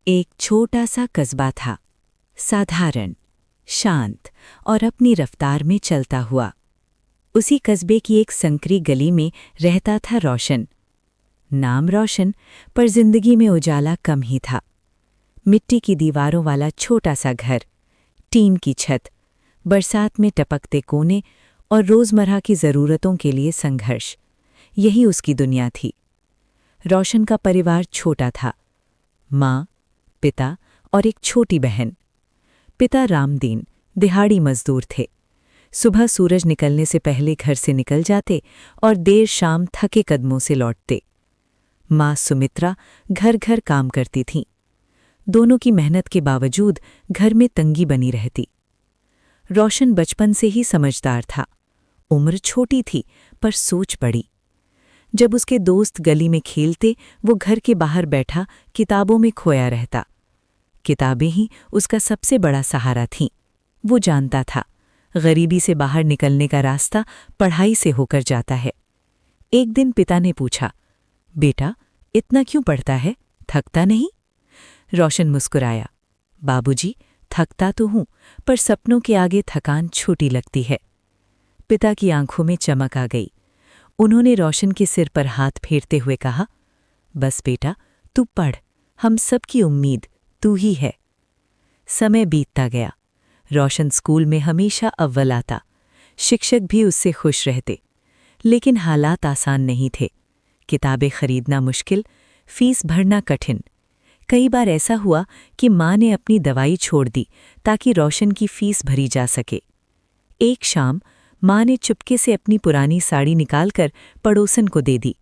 एक छोटा सा कस्बा था, साधारण, शांत और अपनी रफ्तार में चलता हुआ। उसी कस्बे की एक संकरी गली में रहता था रोशन। नाम रोशन, पर जिंदगी में उजाला कम ही था। मिट्टी की दीवारों वाला छोटा सा घर, टीन की छत, बरसात में टपकते कोने और रोजमर्रा की जरूरतों के लिए संघर्ष, यही उसकी दुनिया थी। रोशन का परिवार छोटा था, माँ, पिता और एक छोटी बहन। पिता रामदीन दिहाड़ी मजदूर थे। सुबह सूरज निकलने से पहले घर से निकल जाते और देर शाम थके कदमों से लौटते। माँ सुमित्रा घर घर काम करती थीं। दोनों की मेहनत के बावजूद घर में तंगी बनी रहती। रोशन बचपन से ही समझदार था। उम्र छोटी थी पर सोच बड़ी। जब उसके दोस्त गली में खेलते, वो घर के बाहर बैठा किताबों में खोया रहता। किताबें ही उसका सबसे बड़ा सहारा थीं। वो जानता था, गरीबी से बाहर निकलने का रास्ता पढ़ाई से होकर जाता है। एक दिन पिता ने पूछा, बेटा, इतना क्यों पढ़ता है, थकता नहीं? रोशन मुस्कुराया, बाबूजी, थकता तो हूं, पर सपनों के आगे थकान छोटी लगती है। पिता की आंखों में चमक आ गई। उन्होंने रोशन के सिर पर हाथ फेरते हुए कहा, बस बेटा, तू पढ़, हम सबकी उम्मीद तू ही है। समय बीतता गया। रोशन स्कूल में हमेशा अव्वल आता। शिक्षक भी उससे खुश रहते। लेकिन हालात आसान नहीं थे। किताबें खरीदना मुश्किल, फीस भरना कठिन। कई बार ऐसा हुआ कि माँ ने अपनी दवाई छोड़ दी ताकि रोशन की फीस भरी जा सके। एक शाम माँ ने चुपके से अपनी पुरानी साड़ी निकालकर पड़ोसन को दे दी।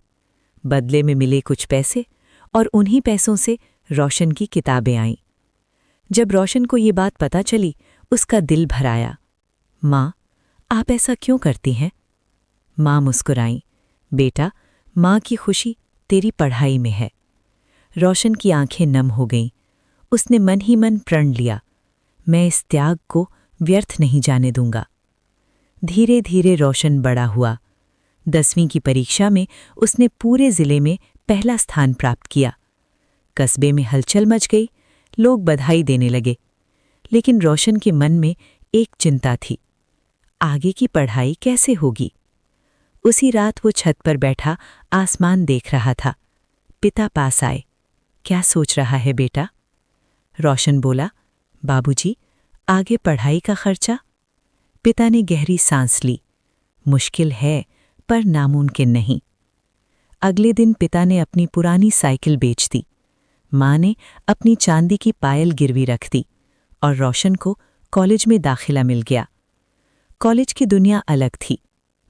बदले में मिले कुछ पैसे और उन्हीं पैसों से रोशन की किताबें आईं। जब रोशन को ये बात पता चली, उसका दिल भर आया। माँ, आप ऐसा क्यों करती हैं? माँ मुस्कुराईं, बेटा, माँ की खुशी तेरी पढ़ाई में है। रोशन की आंखें नम हो गईं। उसने मन ही मन प्रण लिया, मैं इस त्याग को व्यर्थ नहीं जाने दूंगा। धीरे धीरे रोशन बड़ा हुआ। 10वीं की परीक्षा में उसने पूरे जिले में पहला स्थान प्राप्त किया। कस्बे में हलचल मच गई, लोग बधाई देने लगे। लेकिन रोशन के मन में एक चिंता थी, आगे की पढ़ाई कैसे होगी? उसी रात वो छत पर बैठा आसमान देख रहा था। पिता पास आए, क्या सोच रहा है बेटा? रोशन बोला, बाबूजी, आगे पढ़ाई का खर्चा? पिता ने गहरी सांस ली, मुश्किल है पर नामुमकिन नहीं। अगले दिन पिता ने अपनी पुरानी साइकिल बेच दी। माँ ने अपनी चांदी की पायल गिरवी रख दी और रोशन को कॉलेज में दाखिला मिल गया। कॉलेज की दुनिया अलग थी,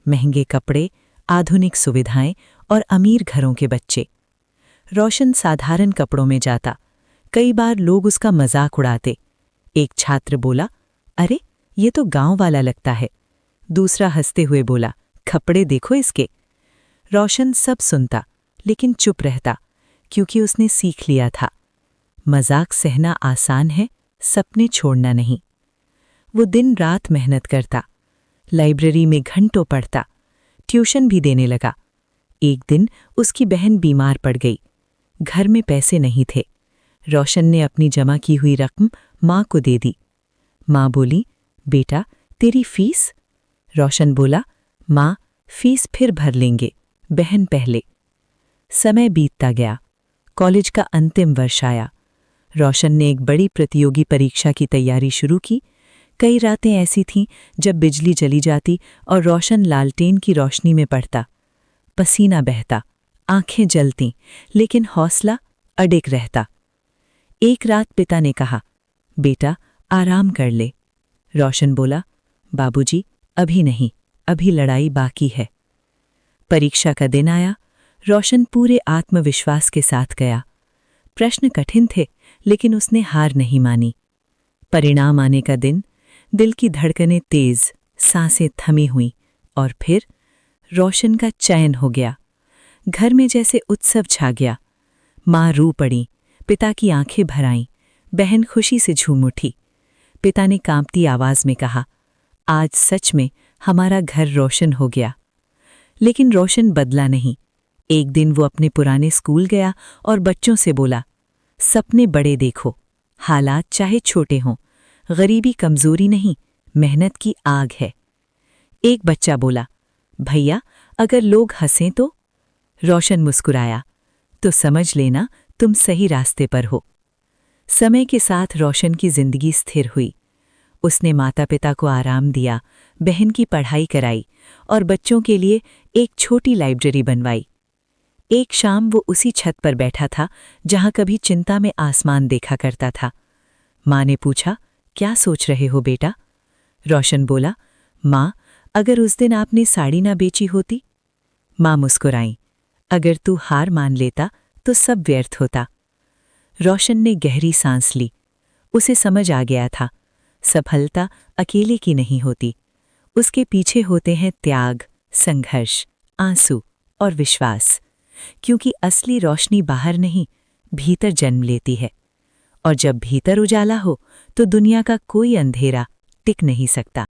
महंगे कपड़े, आधुनिक सुविधाएं और अमीर घरों के बच्चे। रोशन साधारण कपड़ों में जाता। कई बार लोग उसका मजाक उड़ाते। एक छात्र बोला, अरे, ये तो गांव वाला लगता है। दूसरा हंसते हुए बोला, कपड़े देखो इसके। रोशन सब सुनता, लेकिन चुप रहता, क्योंकि उसने सीख लिया था, मजाक सहना आसान है, सपने छोड़ना नहीं। वो दिन रात मेहनत करता, लाइब्रेरी में घंटों पढ़ता, ट्यूशन भी देने लगा। एक दिन उसकी बहन बीमार पड़ गई। घर में पैसे नहीं थे। रोशन ने अपनी जमा की हुई रकम माँ को दे दी। माँ बोली, बेटा, तेरी फीस? रोशन बोला, माँ, फीस फिर भर लेंगे, बहन पहले। समय बीतता गया। कॉलेज का अंतिम वर्ष आया। रोशन ने एक बड़ी प्रतियोगी परीक्षा की तैयारी शुरू की। कई रातें ऐसी थीं जब बिजली चली जाती और रोशन लालटेन की रोशनी में पढ़ता। पसीना बहता, आंखें जलतीं, लेकिन हौसला अडिग रहता। एक रात पिता ने कहा, बेटा, आराम कर ले। रोशन बोला, बाबूजी, अभी नहीं, अभी लड़ाई बाकी है। परीक्षा का दिन आया। रोशन पूरे आत्मविश्वास के साथ गया। प्रश्न कठिन थे, लेकिन उसने हार नहीं मानी। परिणाम आने का दिन, दिल की धड़कनें तेज, सांसें थमी हुईं, और फिर रोशन का चयन हो गया। घर में जैसे उत्सव छा गया। माँ रो पड़ी, पिता की आंखें भर आईं, बहन खुशी से झूम उठी। पिता ने कांपती आवाज में कहा, आज सच में हमारा घर रोशन हो गया। लेकिन रोशन बदला नहीं। एक दिन वो अपने पुराने स्कूल गया और बच्चों से बोला, सपने बड़े देखो, हालात चाहे छोटे हों। गरीबी कमजोरी नहीं, मेहनत की आग है। एक बच्चा बोला, भैया अगर लोग हंसें तो? रोशन मुस्कुराया, तो समझ लेना तुम सही रास्ते पर हो। समय के साथ रोशन की जिंदगी स्थिर हुई। उसने माता पिता को आराम दिया, बहन की पढ़ाई कराई और बच्चों के लिए एक छोटी लाइब्रेरी बनवाई। एक शाम वो उसी छत पर बैठा था जहां कभी चिंता में आसमान देखा करता था। माँ ने पूछा, क्या सोच रहे हो बेटा? रोशन बोला, माँ अगर उस दिन आपने साड़ी ना बेची होती? माँ मुस्कुराई, अगर तू हार मान लेता तो सब व्यर्थ होता। रोशन ने गहरी सांस ली। उसे समझ आ गया था, सफलता अकेले की नहीं होती, उसके पीछे होते हैं त्याग, संघर्ष, आंसू और विश्वास। क्योंकि असली रोशनी बाहर नहीं, भीतर जन्म लेती है। और जब भीतर उजाला हो तो दुनिया का कोई अंधेरा टिक नहीं सकता।